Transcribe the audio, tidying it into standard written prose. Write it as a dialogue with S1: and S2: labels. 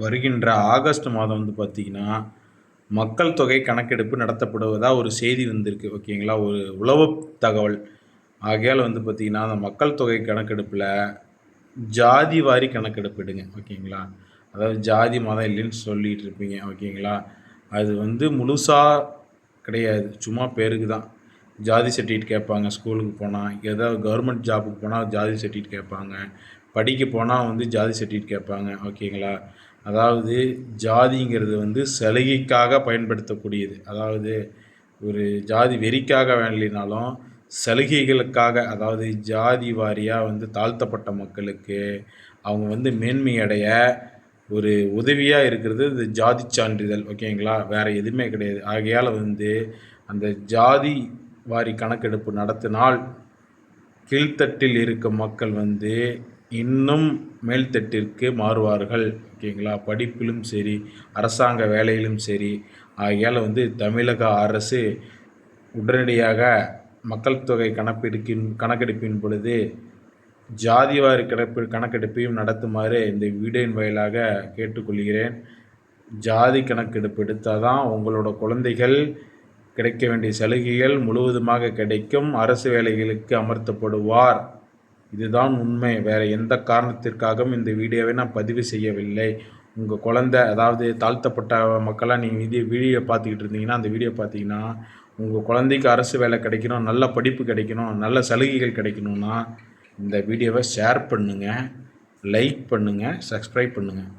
S1: வருகின்ற ஆகஸ்ட் மாதம் வந்து பார்த்திங்கன்னா மக்கள் தொகை கணக்கெடுப்பு நடத்தப்படுவதா ஒரு செய்தி வந்திருக்கு. ஓகேங்களா, ஒரு உளவு தகவல். ஆகையால் வந்து பார்த்திங்கன்னா அந்த மக்கள் தொகை கணக்கெடுப்பில் ஜாதி வாரி கணக்கெடுப்பு எடுங்க. ஓகேங்களா, அதாவது ஜாதி மதம் இல்லைன்னு சொல்லிகிட்டு இருப்பீங்க. ஓகேங்களா, அது வந்து முழுசாக கிடையாது, சும்மா பேருக்கு தான். ஜாதி சர்டிஃபிகேட் கேட்பாங்க, ஸ்கூலுக்கு போனால் ஏதாவது கவர்மெண்ட் ஜாபுக்கு போனால் ஜாதி சர்டிஃபிகேட் கேட்பாங்க, படிக்க போனால் வந்து ஜாதி சர்டிஃபிகேட் கேட்பாங்க. ஓகேங்களா, அதாவது ஜாதிங்கிறது வந்து சலுகைக்காக பயன்படுத்தக்கூடியது. அதாவது ஒரு ஜாதி வெறிக்காக வேணலினாலும் சலுகைகளுக்காக, அதாவது ஜாதி வாரியாக வந்து தாழ்த்தப்பட்ட மக்களுக்கு அவங்க வந்து மேன்மை அடைய ஒரு உதவியாக இருக்கிறது இந்த ஜாதி சான்றிதழ். ஓகேங்களா, வேறு எதுவுமே கிடையாது. ஆகையால் வந்து அந்த ஜாதி வாரி கணக்கெடுப்பு நடத்தினால் கீழ்த்தட்டில் இருக்கும் மக்கள் வந்து இன்னும் மேல்தட்டிற்கு மாறுவார்கள். ஓகேங்களா, படிப்பிலும் சரி, அரசாங்க வேலையிலும் சரி. ஆகையால் வந்து தமிழக அரசு உடனடியாக மக்கள் தொகை கணக்கெடுப்பின் பொழுது ஜாதிவாரி கணக்கெடுப்பையும் நடத்துமாறு இந்த வீடியோவின் வாயிலாக கேட்டுக்கொள்கிறேன். ஜாதி கணக்கெடுப்பு எடுத்தால் தான் உங்களோட குழந்தைகள் கிடைக்க வேண்டிய சலுகைகள் முழுவதுமாக கிடைக்கும், அரசு வேலைகளுக்கு அமர்த்தப்படுவார். இதுதான் உண்மை. வேறு எந்த காரணத்திற்காகவும் இந்த வீடியோவை நான் பதிவு செய்யவில்லை. உங்கள் குழந்தை, அதாவது தாழ்த்தப்பட்ட மக்களாக நீங்கள் இது வீடியோ பார்த்துக்கிட்டு இருந்தீங்கன்னா, அந்த வீடியோ பார்த்தீங்கன்னா உங்கள் குழந்தைக்கு அரசு வேலை கிடைக்கணும், நல்ல படிப்பு கிடைக்கணும், நல்ல சலுகைகள் கிடைக்கணும்னா இந்த வீடியோவை ஷேர் பண்ணுங்கள், லைக் பண்ணுங்கள், சப்ஸ்கிரைப் பண்ணுங்கள்.